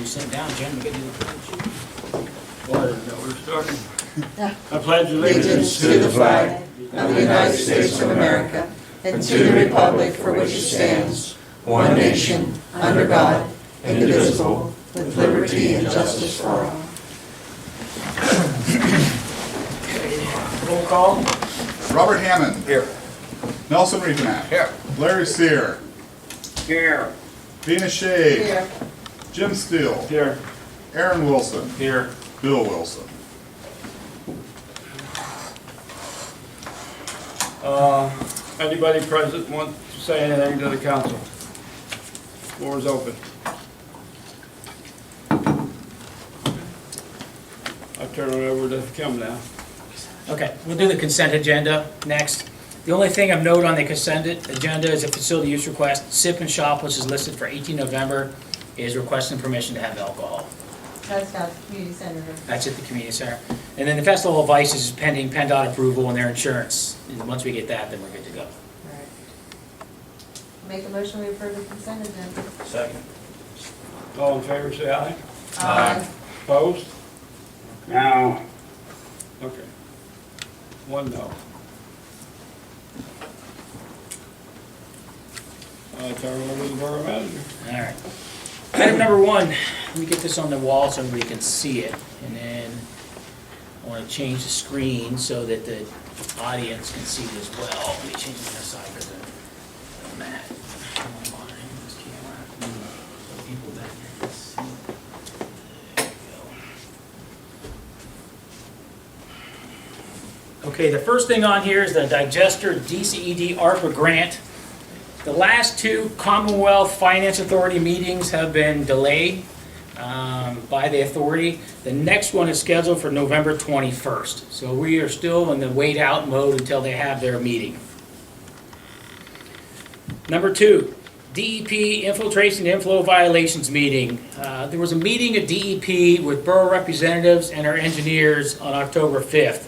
sit down, Jim, and get you the plan sheet. What is that we're starting? I pledge Allegiance to the flag of the United States of America and to the republic for which it stands, one nation, under God, indivisible, with liberty and justice for all. Roll call. Robert Hammond. Here. Nelson Reefman. Here. Larry Sear. Here. Dina Shade. Here. Jim Steele. Here. Aaron Wilson. Here. Bill Wilson. Anybody present want to say anything to the council? Floor is open. I turn it over to Kim now. Okay, we'll do the consent agenda next. The only thing of note on the consent agenda is a facility use request. Sip and Shop, which is listed for 18 November, is requesting permission to have alcohol. That's not the community center. That's at the community center. And then the Festival of Ice is pending PennDOT approval and their insurance. And once we get that, then we're good to go. Right. Make a motion we approve the consent agenda. Second. All in favor, say aye. Aye. Opposed? No. Okay. One no. I'll turn it over to the borough manager. All right. Item number one, let me get this on the wall so everybody can see it. And then I want to change the screen so that the audience can see it as well. Let me change it to the side because of Matt. This camera. So people back there can see. There we go. Okay, the first thing on here is the Digester DCED ARPA grant. The last two Commonwealth Finance Authority meetings have been delayed by the authority. The next one is scheduled for November 21st. So we are still in the wait out mode until they have their meeting. Number two, DEP Infiltration and Inflow Violations meeting. There was a meeting at DEP with borough representatives and our engineers on October 5th.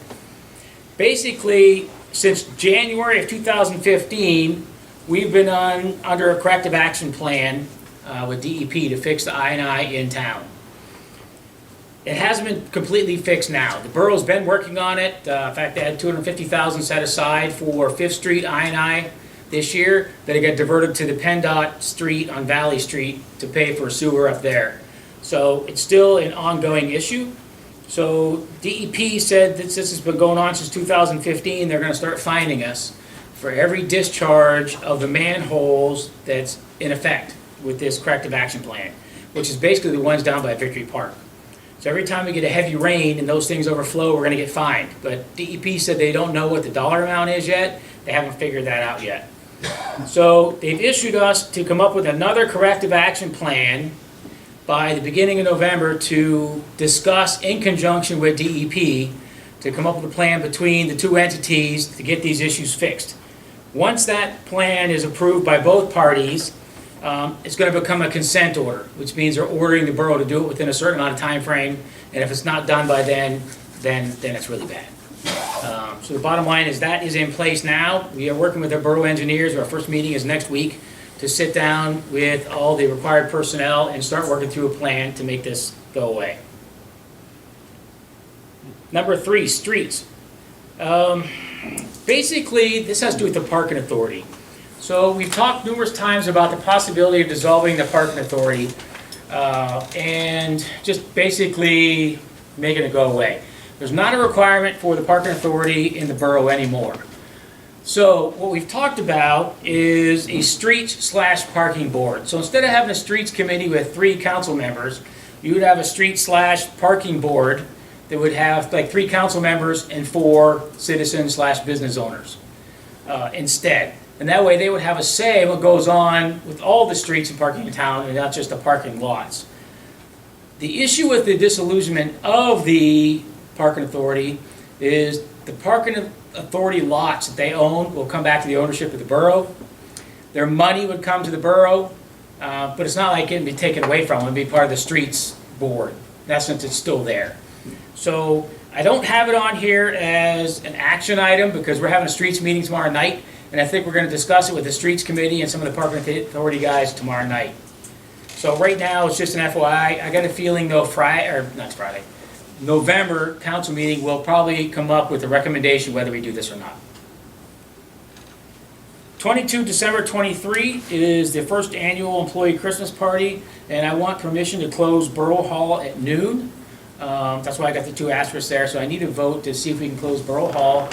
Basically, since January of 2015, we've been under a corrective action plan with DEP to fix the I&I in town. It hasn't been completely fixed now. The borough's been working on it. In fact, they had $250,000 set aside for 5th Street I&I this year. Then it got diverted to the PennDOT street on Valley Street to pay for sewer up there. So it's still an ongoing issue. So DEP said that this has been going on since 2015. They're going to start fining us for every discharge of the manholes that's in effect with this corrective action plan, which is basically the ones down by Victory Park. So every time we get a heavy rain and those things overflow, we're going to get fined. But DEP said they don't know what the dollar amount is yet. They haven't figured that out yet. So they've issued us to come up with another corrective action plan by the beginning of November to discuss in conjunction with DEP to come up with a plan between the two entities to get these issues fixed. Once that plan is approved by both parties, it's going to become a consent order, which means they're ordering the borough to do it within a certain amount of time frame, and if it's not done by then it's really bad. So the bottom line is that is in place now. We are working with our borough engineers. Our first meeting is next week to sit down with all the required personnel and start working through a plan to make this go away. Number three, streets. Basically, this has to do with the parking authority. So we've talked numerous times about the possibility of dissolving the parking authority and just basically making it go away. There's not a requirement for the parking authority in the borough anymore. So what we've talked about is a streets/parking board. So instead of having a streets committee with 3 council members, you would have a streets/parking board that would have like 3 council members and 4 citizens/business owners instead. And that way they would have a say in what goes on with all the streets and parking in town and not just the parking lots. The issue with the disillusionment of the parking authority is the parking authority lots that they own will come back to the ownership of the borough. Their money would come to the borough, but it's not like it would be taken away from them. It would be part of the streets board. In essence, it's still there. So I don't have it on here as an action item because we're having a streets meeting tomorrow night, and I think we're going to discuss it with the streets committee and some of the parking authority guys tomorrow night. So right now, it's just an FYI. I got a feeling though November council meeting will probably come up with a recommendation whether we do this or not. 22 December 23 is the first annual employee Christmas party, and I want permission to close Borough Hall at noon. That's why I got the 2 asterisks there, so I need a vote to see if we can close Borough Hall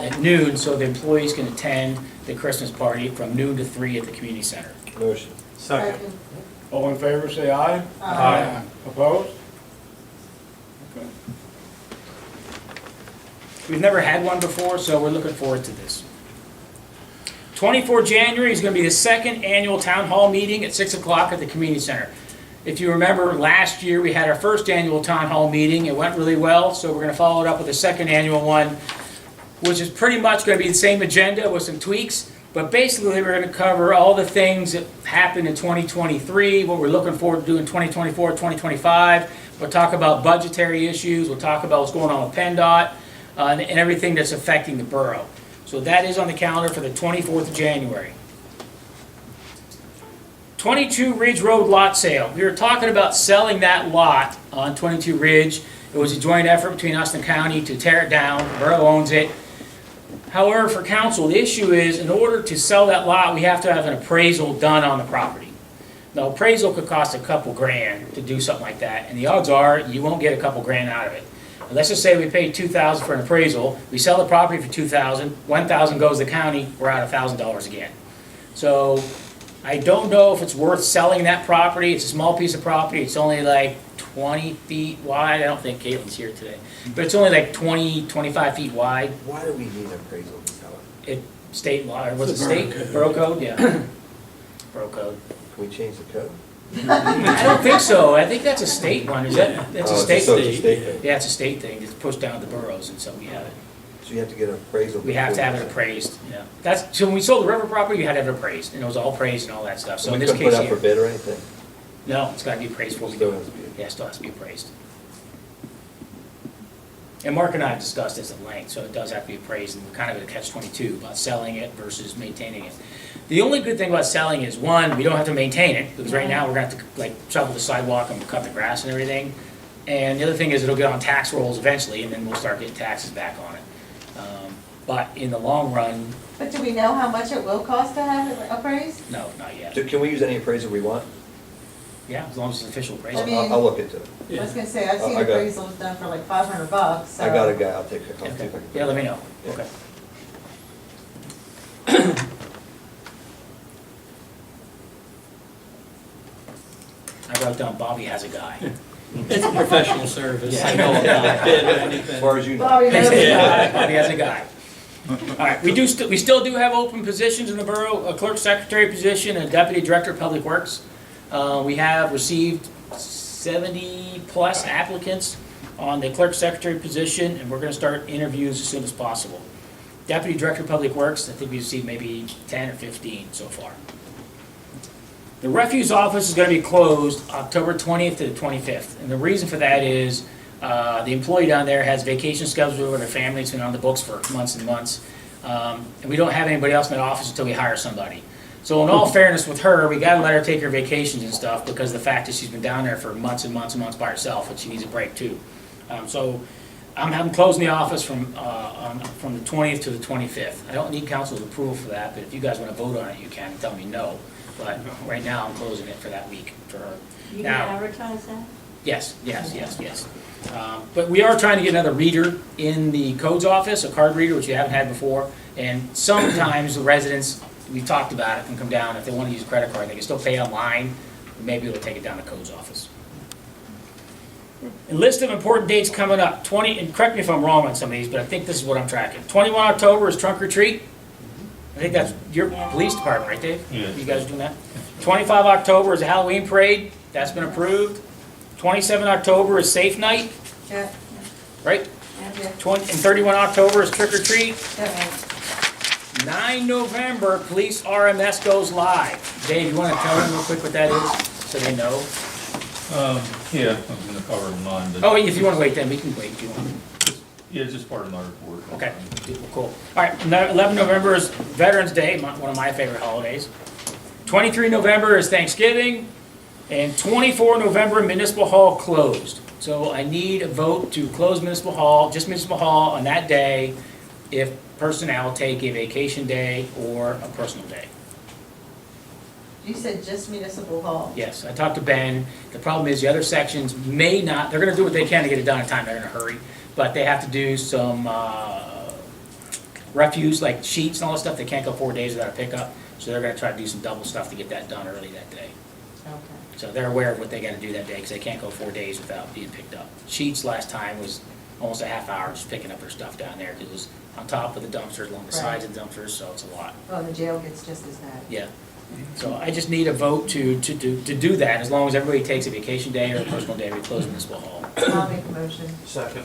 at noon so the employees can attend the Christmas party from noon to 3 at the community center. Motion. Second. All in favor, say aye. Aye. Opposed? Okay. We've never had one before, so we're looking forward to this. 24 January is going to be the second annual town hall meeting at 6 o'clock at the community center. If you remember, last year we had our first annual town hall meeting. It went really well, so we're going to follow it up with a second annual one, which is pretty much going to be the same agenda with some tweaks. But basically, we're going to cover all the things that happened in 2023, what we're looking forward to do in 2024, 2025. We'll talk about budgetary issues. We'll talk about what's going on with PennDOT and everything that's affecting the borough. So that is on the calendar for the 24th of January. 22 Ridge Road lot sale. We were talking about selling that lot on 22 Ridge. It was a joint effort between us and the county to tear it down. The borough owns it. However, for council, the issue is in order to sell that lot, we have to have an appraisal done on the property. Now, appraisal could cost a couple grand to do something like that, and the odds are you won't get a couple grand out of it. Let's just say we paid $2,000 for an appraisal, we sell the property for $2,000, $1,000 goes to the county, we're out $1,000 again. So I don't know if it's worth selling that property. It's a small piece of property, it's only like 20 feet wide. I don't think Caitlin's here today, but it's only like 20, 25 feet wide. Why do we need an appraisal to sell it? It state law, or was it state? Borough code, yeah. Borough code. Can we change the code? I don't think so. I think that's a state one. Is that, that's a state So it's a thing? state thing. Yeah, it's a state thing. It's pushed down to the boroughs, and so we have it. So you have to get an appraisal. We have to have it appraised, yeah. That's, so when we sold the river property, you had to have it appraised, and it was all appraised and all that stuff. So So in we this couldn't case put out for here, bid or anything? no, it's gotta be appraised before we Still do has it. to be. Yeah, it still has to be appraised. And Mark and I have discussed this at length, so it does have to be appraised, and we're kind of at a catch-22 about selling it versus maintaining it. The only good thing about selling is, one, we don't have to maintain it, because right now we're gonna have to like shovel the sidewalk and cut the grass and everything. And the other thing is it'll get on tax rolls eventually, and then we'll start getting taxes back on it. But in the long run, But do we know how much it will cost to have it appraised? no, not yet. So can we use any appraiser we want? Yeah, as long as it's official I appraisal. mean- I'll look into it. I was gonna say, I've seen I got it. appraisals done for like $500, so. I got a guy, I'll take it. Okay. Yeah, let me know. Yeah. Okay. I wrote down Bobby has a guy. It's a professional service. Yeah. I know about bid or As anything. far as you know. Bobby knows Yeah, about it. Bobby has a guy. All right, we still do have open positions in the borough, a clerk secretary position and a deputy director of public works. We have received 70-plus applicants on the clerk secretary position, and we're gonna start interviews as soon as possible. Deputy director of public works, I think we received maybe 10 or 15 so far. The refuse office is gonna be closed October 20th to the 25th, and the reason for that is the employee down there has vacation scheduled with her family, it's been on the books for months and months. And we don't have anybody else in that office until we hire somebody. So in all fairness with her, we gotta let her take her vacations and stuff because of the fact that she's been down there for months and months and months by herself, and she needs a break too. So I'm closing the office from the 20th to the 25th. I don't need council's approval for that, but if you guys wanna vote on it, you can, tell me no. But right now, I'm closing it for that week for her. You Now- can advertise that? Yes. But we are trying to get another reader in the codes office, a card reader, which you haven't had before. And sometimes the residents, we talked about it, can come down, if they want to use a credit card, they can still pay online. Maybe it'll take it down to codes office. And list of important dates coming up, and correct me if I'm wrong on some of these, but I think this is what I'm tracking. 21 October is trunk or treat. I think that's your police department, right, Dave? Yeah. You guys doing that? 25 October is a Halloween parade, that's been approved. 27 October is safe night, Yeah, right? yeah, 31 October is trick or treat. yeah. 9 November, police RMS goes live. Dave, you wanna tell them real quick what that is, so they know? Yeah, I'm gonna cover mine, but. Oh, if you wanna wait, then we can wait if you want. Yeah, it's just part of my report. Okay, cool. All right, 11 November is Veterans Day, one of my favorite holidays. 23 November is Thanksgiving, and 24 November Municipal Hall closed. So I need a vote to close Municipal Hall, just Municipal Hall on that day, if personnel take a vacation day or a personal day. You said just municipal hall. Yes, I talked to Ben. The problem is the other sections may not, they're gonna do what they can to get it done in time, they're in a hurry, but they have to do some refuse, like sheets and all that stuff. They can't go 4 days without a pickup, so they're gonna try to do some double stuff to get that done early that day. Okay. So they're aware of what they gotta do that day, because they can't go 4 days without being picked up. Sheets last time was almost a half hour just picking up their stuff down there, because it was on top of the dumpsters, along the sides of the dumpsters, so it's a lot. Well, the jail gets just as bad. Yeah. So I just need a vote to do that, as long as everybody takes a vacation day or a personal day, we close Municipal Hall. I'll make a motion. Second.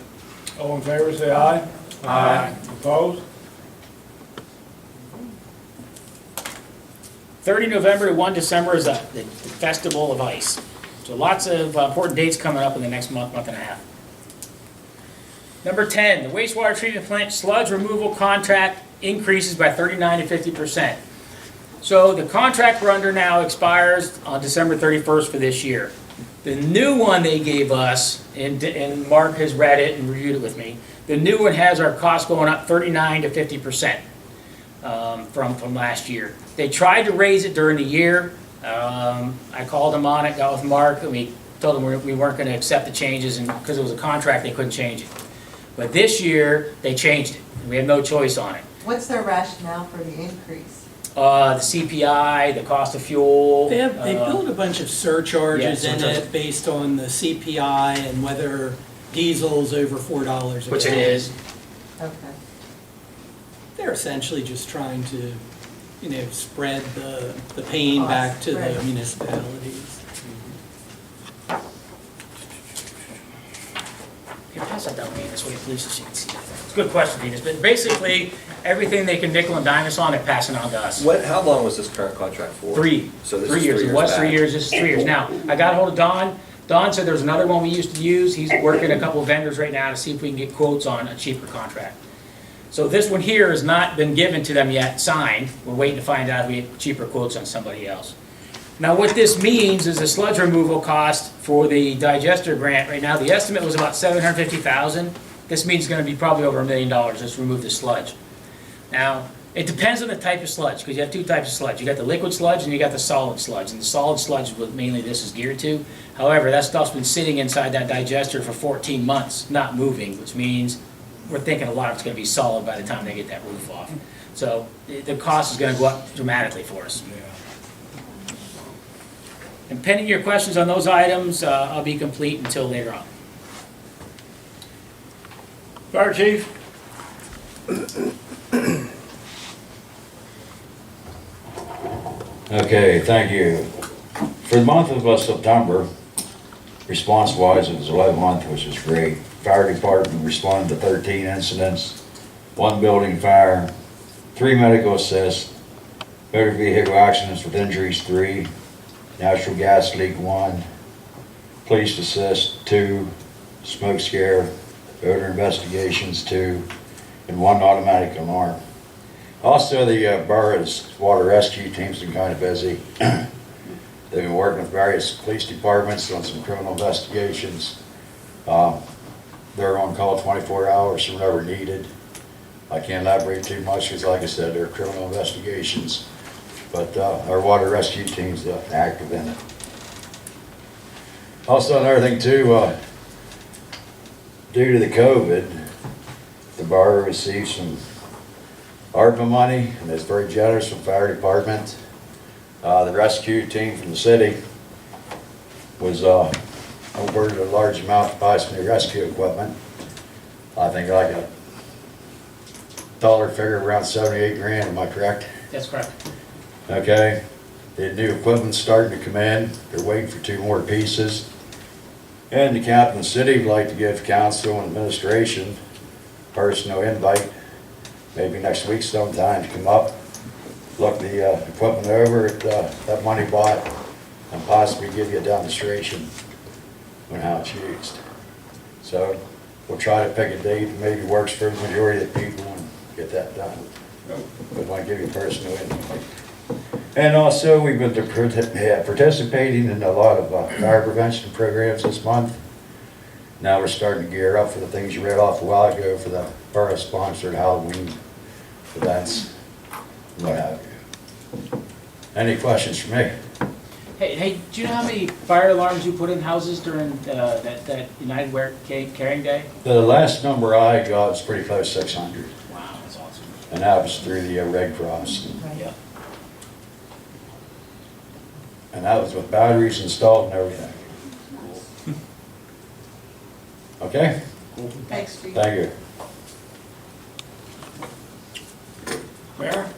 All in favor, say aye. Aye. Opposed? 30 November to 1 December is the Festival of Ice. So lots of important dates coming up in the next month, month and a half. Number 10, the wastewater treatment plant sludge removal contract increases by 39 to 50%. So the contract we're under now expires on December 31st for this year. The new one they gave us, and Mark has read it and reviewed it with me, the new one has our costs going up 39 to 50% from last year. They tried to raise it during the year. I called them on it, got with Mark, and we told them we weren't going to accept the changes, and because it was a contract, they couldn't change it. But this year, they changed it. We have no choice on it. What's their rationale for the increase? The CPI, the cost of fuel. They built a bunch of surcharges Yeah, in surcharges. it based on the CPI and whether diesel's over $4 a Which it gallon. is. Okay. They're essentially just trying to, spread the pain Cost, back to the right. municipalities. Here, pass that down, Venus, way police can see it. It's a good question, Venus, but basically, everything they can nickel and dime us on, they're passing on to us. How long was this current contract for? Three. So this 3 is years. 3 It years was back. 3 years, this is 3 years. Now, I got ahold of Don. Don said there's another one we used to use. He's working a couple of vendors right now to see if we can get quotes on a cheaper contract. So this one here has not been given to them yet, signed. We're waiting to find out if we get cheaper quotes on somebody else. Now, what this means is the sludge removal cost for the digester grant, right now, the estimate was about $750,000. This means it's gonna be probably over $1 million just to remove the sludge. Now, it depends on the type of sludge, because you have two types of sludge. You got the liquid sludge and you got the solid sludge. And the solid sludge is what mainly this is geared to. However, that stuff's been sitting inside that digester for 14 months, not moving, which means we're thinking a lot of it's gonna be solid by the time they get that roof off. So the cost is gonna go up dramatically for us. And pending your questions on those items, I'll be complete until later on. Fire chief? Okay, thank you. For the month of September, response-wise, it was 11 month, which is great. Fire department responded to 13 incidents, 1 building fire, 3 medical assists, motor vehicle accidents with injuries 3, natural gas leak 1, police assist 2, smoke scare, odor investigations 2, and 1 automatic alarm. Also, the borough's water rescue team's been kind of busy. They've been working with various police departments on some criminal investigations. They're on call 24 hours whenever needed. I can't elaborate too much because, like I said, they're criminal investigations. But our water rescue team's active in it. Also, another thing too, due to the COVID, the borough received some ARPA money, and it's very generous from fire department. The rescue team from the city was awarded a large amount to buy some new rescue equipment. I think like a dollar figure around 78 grand, am I correct? That's correct. Okay, the new equipment's starting to come in. They're waiting for 2 more pieces. And the captain of the city would like to give council and administration personal invite, maybe next week sometime, to come up, look the equipment over, that money bought, and possibly give you a demonstration on how it's used. So we'll try to pick a date that maybe works for the majority of the people and get that done. But I want to give you personal invite. And also, we've been participating in a lot of fire prevention programs this month. Now we're starting to gear up for the things you read off a while ago for the borough-sponsored Halloween events, what have you. Any questions for me? Hey, do you know how many fire alarms you put in houses during that United Wear Caring Day? The last number I got was pretty close to 600, Wow, that's awesome. and that was through the Red Cross. Yeah. And that was with batteries installed and everything. Okay, Thanks, Steve. thank you. Where?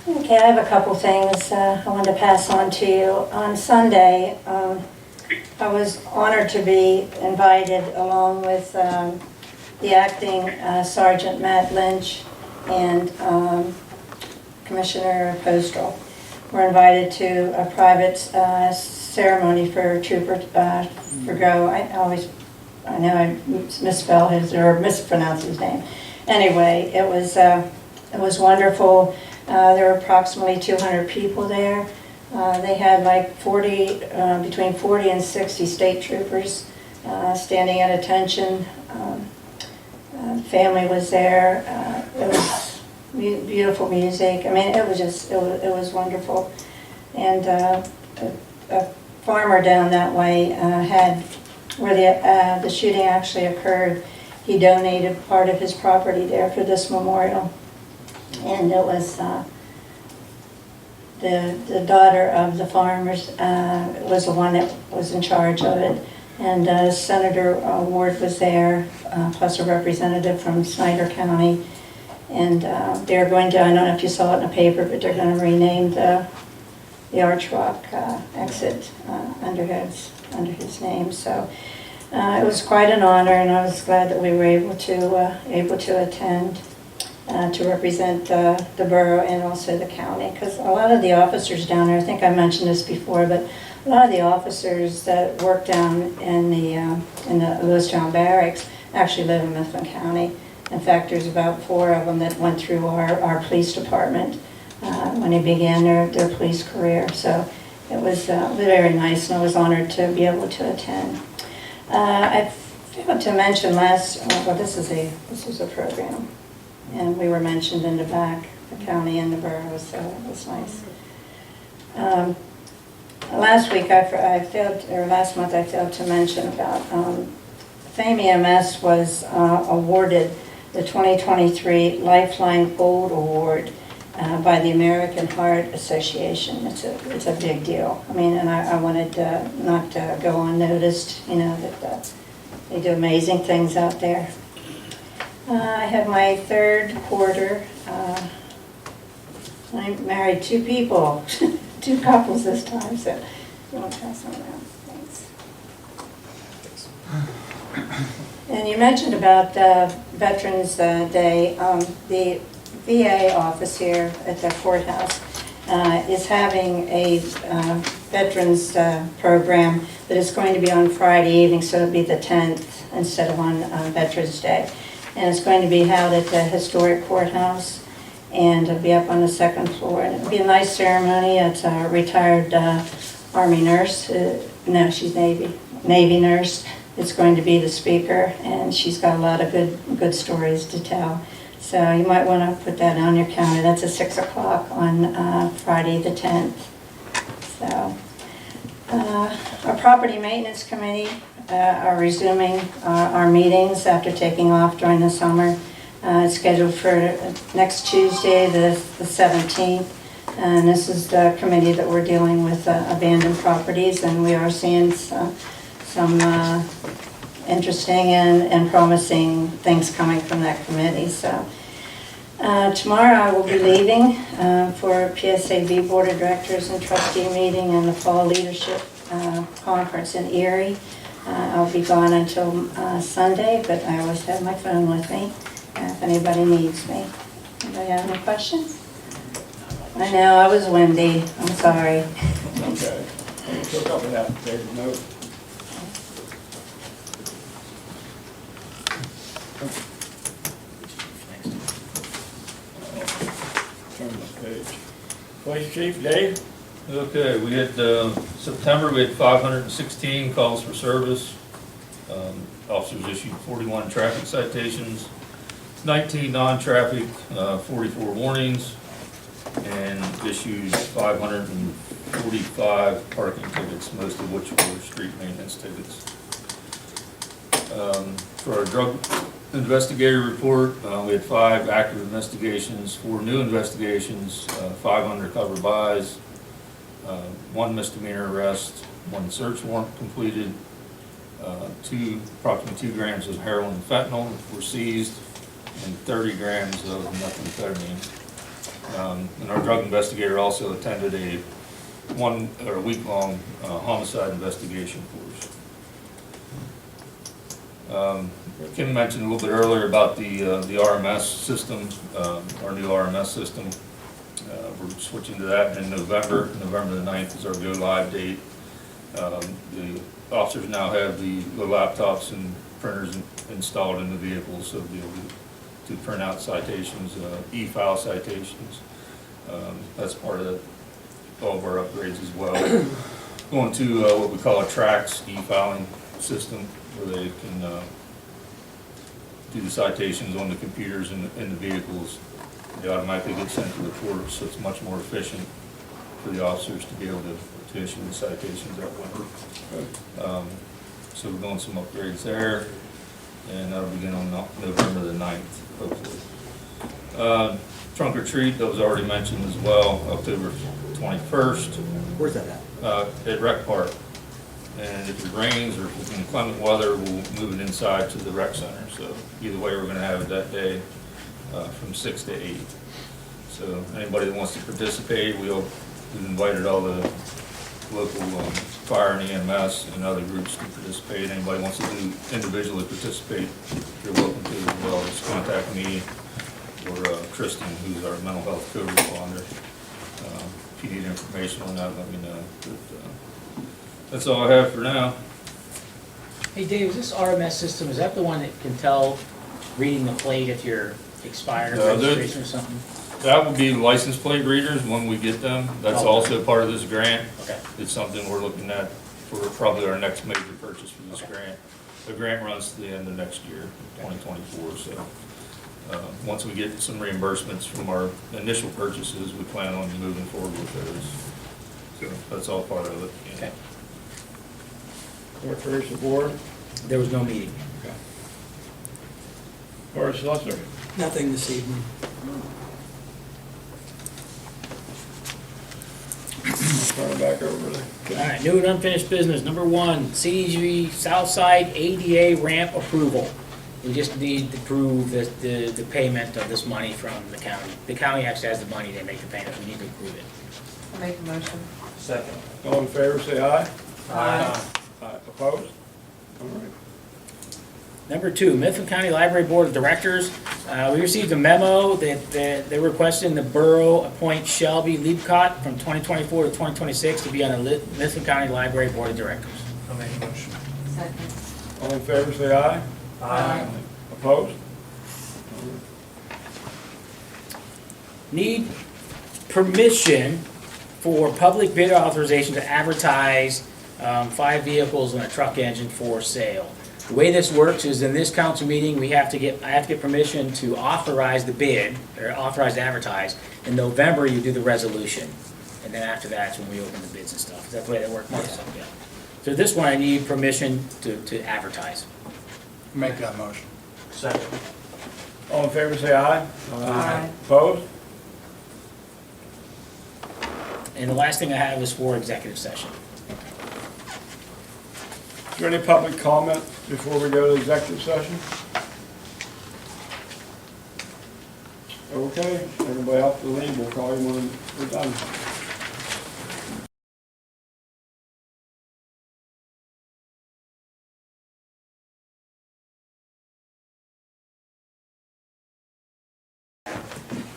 Okay, I have a couple things I wanted to pass on to you. On Sunday, I was honored to be invited along with the acting Sergeant Matt Lynch and Commissioner Postal. We're invited to a private ceremony for Trooper Forgo. I know I misspell his or mispronounce his name. Anyway, it was wonderful. There were approximately 200 people there. They had like between 40 and 60 state troopers standing at attention. Family was there. It was beautiful music. I mean, it was wonderful. And a farmer down that way had, where the shooting actually occurred, he donated part of his property there for this memorial. And it was the daughter of the farmers was the one that was in charge of it. And Senator Ward was there, plus a representative from Snyder County. And they're going to, I don't know if you saw it in the paper, but they're going to rename the Arch Rock exit under his name. So it was quite an honor, and I was glad that we were able to attend. To represent the borough and also the county, because a lot of the officers down there, I think I mentioned this before, but a lot of the officers that work down in the Lewistown barracks actually live in Mifflin County. In fact, there's about 4 of them that went through our police department when they began their police career. So it was very nice, and I was honored to be able to attend. I failed to mention this is a program. And we were mentioned in the back, the county and the borough, so it was nice. Last month I failed to mention about FAME EMS was awarded the 2023 Lifeline Gold Award by the American Heart Association. It's a big deal. I mean, and I wanted not to go unnoticed, that they do amazing things out there. I had my third quarter. I married 2 people, 2 couples this time, so you want to pass them around. Thanks. And you mentioned about Veterans Day. The VA office here at the courthouse is having a Veterans program that is going to be on Friday evening, so it'll be the 10th instead of on Veterans Day. And it's going to be held at the historic courthouse, and it'll be up on the 2nd floor. And it'll be a nice ceremony. It's a retired Army nurse. No, she's Navy nurse. It's going to be the speaker, and she's got a lot of good stories to tell. So you might want to put that on your calendar. That's at 6 o'clock on Friday the 10th. So our property maintenance committee are resuming our meetings after taking off during the summer. It's scheduled for next Tuesday, the 17th. And this is the committee that we're dealing with abandoned properties, and we are seeing some interesting and promising things coming from that committee. So tomorrow I will be leaving for PSAB Board of Directors and Trustee meeting and the Fall Leadership Conference in Erie. I'll be gone until Sunday, but I always have my phone with me if anybody needs me. Anybody have any questions? I know, I was windy. I'm sorry. Okay. Took up with that, take a note. page. Police Chief Dave? Okay, we had, September, we had 516 calls for service. Officers issued 41 traffic citations, 19 non-traffic, 44 warnings, and issued 545 parking tickets, most of which were street maintenance tickets. For our drug investigator report, we had 5 active investigations, 4 new investigations, 5 undercover buys, 1 misdemeanor arrest, 1 search warrant completed, approximately 2 grams of heroin and fentanyl were seized, and 30 grams of methamphetamine. And our drug investigator also attended a week-long homicide investigation course. Kim mentioned a little bit earlier about the RMS system, our new RMS system. We're switching to that in November. November the 9th is our go-live date. The officers now have the laptops and printers installed in the vehicles, so they'll be able to print out citations, e-file citations. That's part of all of our upgrades as well. Going to what we call a TRAX e-filing system, where they can do the citations on the computers in the vehicles. They automatically get sent to the court, so it's much more efficient for the officers to be able to issue the citations that way. So we're doing some upgrades there, and that'll begin on November the 9th, hopefully. Trunk or treat, that was already mentioned as well, October 21st. Where's that at? At Rec Park. And if it rains or if it's inclement weather, we'll move it inside to the rec center. So either way, we're gonna have it that day from 6 to 8. So anybody that wants to participate, we've invited all the local fire and EMS and other groups to participate. Anybody wants to individually participate, you're welcome to as well. Just contact me or Kristen, who's our mental health co-responder. If you need information on that, let me know. But, that's all I have for now. Hey Dave, is this RMS system, is that the one that can tell, reading the plate if you're expired registration or something? That would be license plate readers when we get them. That's Okay. also part of this grant. Okay. It's something we're looking at for probably our next major purchase for this Okay. grant. The grant runs to the end of next year, 2024, so. Once we get some reimbursements from our initial purchases, we plan on moving forward with those. So that's all part of it. Okay. Recreation Board? There was no meeting. Board Solicitor? Nothing this evening. Turn it back over to All right, new and unfinished business. Number 1, CDG Southside ADA ramp approval. We just need to prove that the payment of this money from the county. The county actually has the money, they make the payment, we need to approve it. I'll make a motion. Second. All in favor, say aye. Aye. Aye. Opposed? All right. Number 2, Mifflin County Library Board of Directors. We received a memo that they're requesting the borough appoint Shelby Liebcott from 2024 to 2026 to be on the Mifflin County Library Board of Directors. I'll make a motion. Second. All in favor, say aye. Aye. Opposed? Need permission for public bid authorization to advertise 5 vehicles and a truck engine for sale. The way this works is in this council meeting, I have to get permission to authorize the bid, or authorize to advertise. In November, you do the resolution. And then after that's when we open the bids and stuff. Is that the way that works? Yeah. So this one, I need permission to advertise. Make that motion. Second. All in favor, say aye. Aye. Opposed? And the last thing I have is for executive session. Is there any public comment before we go to executive session? Okay, everybody off the lead, we'll call you when we're done.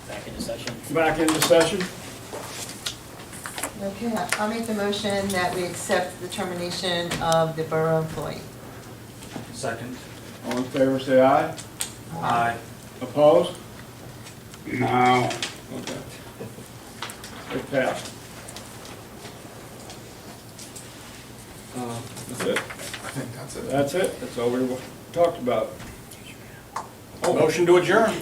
Back into session. Back into session. Okay, I'll make the motion that we accept the termination of the borough employee. Second. All in favor, say aye. Aye. Opposed? No. Okay. It passed. That's it. I think that's it. That's it. That's all we talked about. Motion to adjourn.